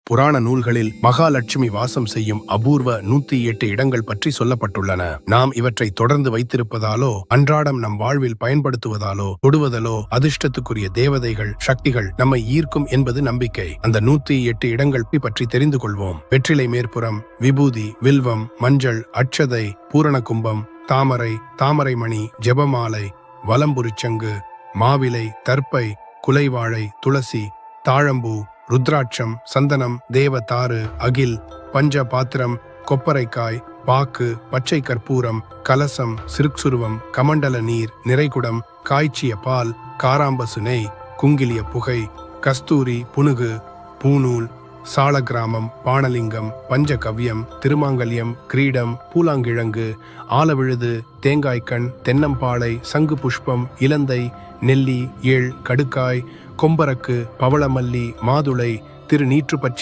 புராண நூல்களில் மகாலட்சுமி வாசம் செய்யும் அபூர்வ 108 இடங்கள் பற்றி சொல்லப்பட்டுள்ளன. நாம் இவற்றை தொடர்ந்து வைத்திருப்பதாலோ அன்றாடம் நம் வாழ்வில் பயன்படுத்துவதாலோ தொடுவதலோ அதிர்ஷ்டத்துக்குரிய தேவதைகள் சக்திகள் நம்மை ஈர்க்கும் என்பது நம்பிக்கை. அந்த 108 இடங்கள் பற்றி தெரிந்து கொள்வோம். வெற்றிலை மேற்புறம், விபூதி, வில்வம், மஞ்சள், அட்சதை, பூரண கும்பம், தாமரை, தாமரைமணி, ஜெபமாலை, வலம்புரிச்சங்கு, மாவிலை, தர்ப்பை, குலைவாழை, துளசி, தாழம்பூ, ருத்ராட்சம், சந்தனம், தேவதாரு, அகில், பஞ்ச பாத்திரம், கொப்பரைக்காய், பாக்கு, பச்சை கற்பூரம், கலசம், சிறுக்சுருவம், கமண்டல நீர், நிறைகுடம், காய்ச்சிய பால், காராம்பசு நெய், குங்கிலிய புகை, கஸ்தூரி, புனுகு, பூநூல், சாலக்கிராமம், பாணலிங்கம், பஞ்சகவ்யம், திருமாங்கல்யம், கிரீடம், பூலாங்கிழங்கு, ஆலவிழுது, தேங்காய்கண், தென்னம்பாளை, சங்கு புஷ்பம், இலந்தை, நெல்லி, ஏள், கடுக்காய், கொம்பரக்கு, பவளமல்லி, மாதுளை, திருநீற்றுப்பச்சை,